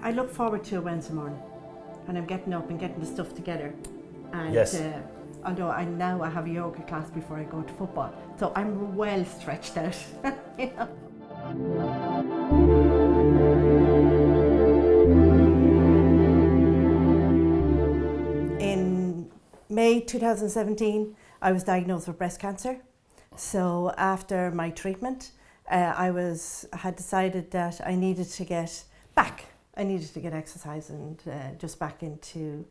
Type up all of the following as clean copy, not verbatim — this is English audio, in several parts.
I look forward to a Wednesday morning when I'm getting up and getting the stuff together. And Yes. Although I have a yoga class before I go to football, so I'm well stretched out. You know? In May 2017, I was diagnosed with breast cancer. So after my treatment, I had decided that I needed to get back. I needed to get exercise and just back into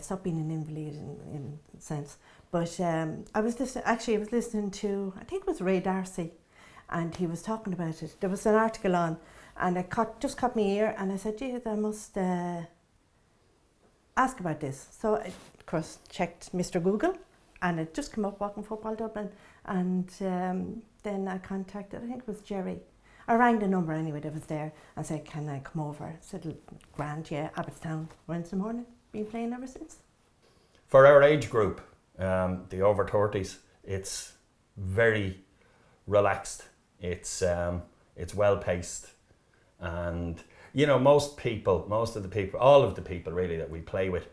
stop being an invalid in a sense. But I was listening to, I think it was Ray Darcy, and he was talking about it. There was an article on, and it just caught my ear, and I said, gee, I must ask about this. So I, of course, checked Mr. Google, and it just came up, Walking Football Dublin, and then I contacted, I think it was Jerry. I rang the number anyway that was there and said, can I come over? I said, grand, yeah, Abbottstown, Wednesday morning. Been playing ever since. For our age group, the over 30s, it's very relaxed. It's well paced, and you know, all of the people really that we play with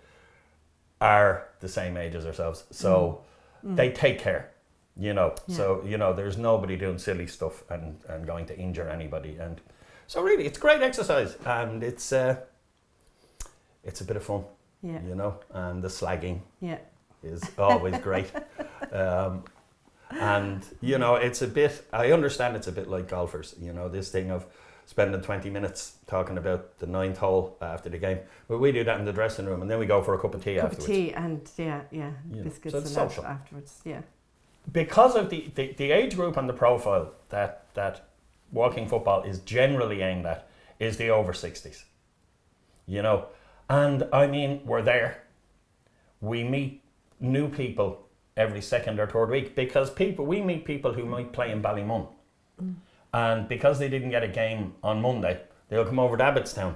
are the same age as ourselves, so they take care. You know, yeah. So you know, there's nobody doing silly stuff and going to injure anybody, and so really, it's great exercise, and it's a bit of fun. Yeah. You know, and the slagging is always great. And, you know, I understand it's a bit like golfers, you know, this thing of spending 20 minutes talking about the 9th hole after the game. But we do that in the dressing room, and then we go for a cup of tea afterwards. Tea and, biscuits and social. Afterwards, yeah. Because of the age group and the profile that walking football is generally aimed at is the over 60s, you know. And I mean, we're there. We meet new people every second or third week because we meet people who might play in Ballymun. And because they didn't get a game on Monday, they'll come over to Abbottstown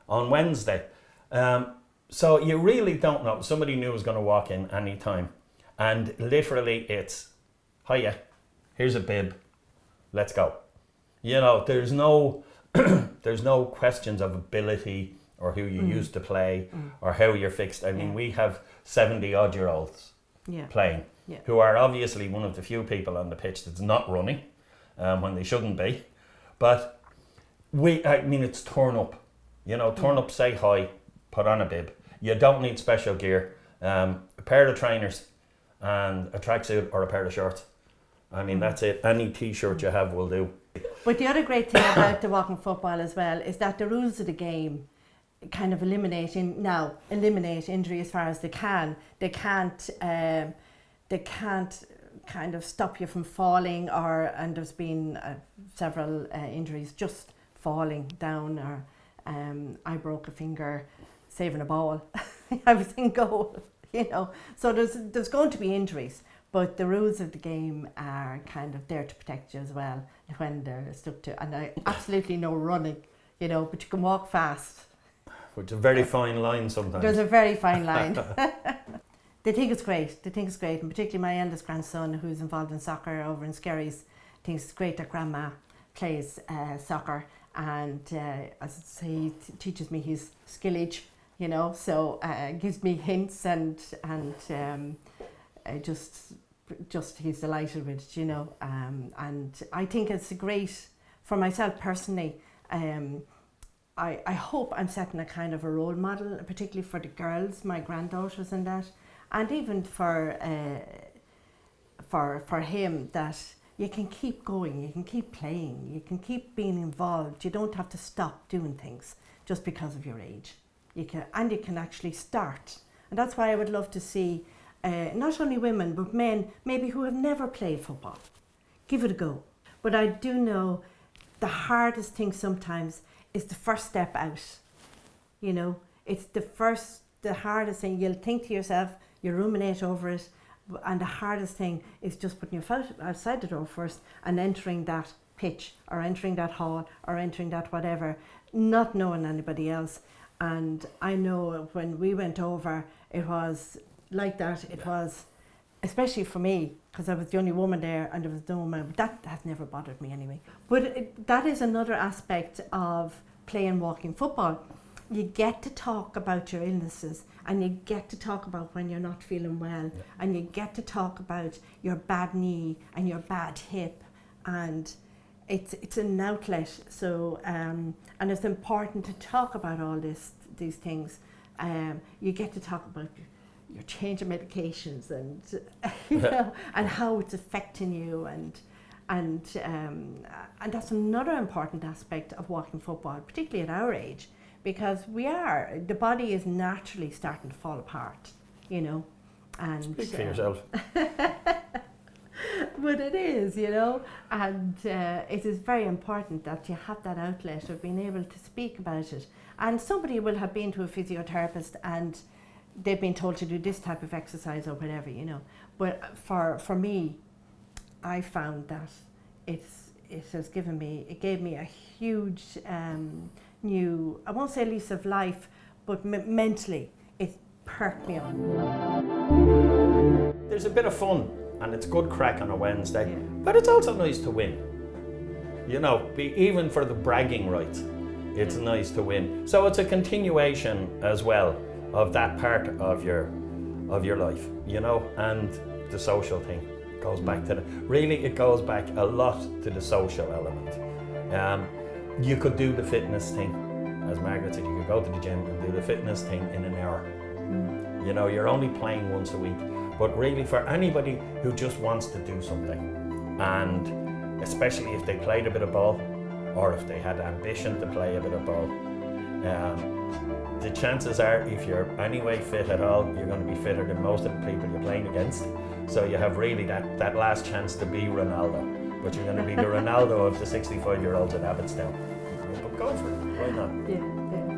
on Wednesday. So you really don't know. Somebody new is going to walk in any time. And literally it's, hiya, here's a bib, let's go. You know, there's no questions of ability or who you used to play, or how you're fixed. I mean, we have 70-odd-year-olds playing, who are obviously one of the few people on the pitch that's not running when they shouldn't be. But it's turn up. You know, turn up, say hi, put on a bib. You don't need special gear. A pair of trainers and a tracksuit or a pair of shorts. I mean, that's it. Any t-shirt you have will do. But the other great thing about the walking football as well is that the rules of the game kind of eliminate injury as far as they can. They can't kind of stop you from falling, and there's been several injuries just falling down, or I broke a finger saving a ball. I was in goal, you know. So there's going to be injuries, but the rules of the game are kind of there to protect you as well when they're stuck to. And absolutely no running, you know, but you can walk fast. Which is a very fine line sometimes. There's a very fine line. They think it's great. And particularly my eldest grandson, who's involved in soccer over in Skerries, thinks it's great that grandma plays soccer, and as I say, he teaches me his skillage, you know. So gives me hints and just he's delighted with it, you know. And I think it's great for myself personally. I hope I'm setting a kind of a role model, particularly for the girls, my granddaughters and that, and even for him, that you can keep going, you can keep playing, you can keep being involved. You don't have to stop doing things just because of your age. You can actually start, and that's why I would love to see not only women but men, maybe who have never played football, give it a go. But I do know the hardest thing sometimes is the first step out. You know, it's the hardest thing. You'll think to yourself, you ruminate over it, and the hardest thing is just putting your foot outside the door first and entering that pitch or entering that hall or entering that whatever, not knowing anybody else. And I know when we went over, it was like that. It was, especially for me, because I was the only woman there and there was no man. That has never bothered me anyway. But that is another aspect of playing walking football, you get to talk about your illnesses, and you get to talk about when you're not feeling well, and you get to talk about your bad knee and your bad hip, and it's an outlet. So and it's important to talk about all these things. You get to talk about your change of medications, and you know, and how it's affecting you, and that's another important aspect of walking football, particularly at our age, because the body is naturally starting to fall apart, you know. And speak for yourself. But it is, you know, and it is very important that you have that outlet of being able to speak about it. And somebody will have been to a physiotherapist and they've been told to do this type of exercise or whatever, you know. But for me, I found that it gave me a huge new, I won't say lease of life, but mentally it perked me on. There's a bit of fun and it's good crack on a Wednesday, but it's also nice to win. You know, even for the bragging rights, it's nice to win. So it's a continuation as well of that part of your life, you know, and the social thing goes back to it goes back a lot to the social element. You could do the fitness thing, as Margaret said, you could go to the gym and do the fitness thing in an hour. You know, you're only playing once a week, but really for anybody who just wants to do something, and especially if they played a bit of ball, or if they had ambition to play a bit of ball, the chances are, if you're anyway fit at all, you're going to be fitter than most of the people you're playing against. So you have really that last chance to be Ronaldo, but you're going to be the Ronaldo of the 65-year-olds at Abbottstown. But go for it, why not? Yeah.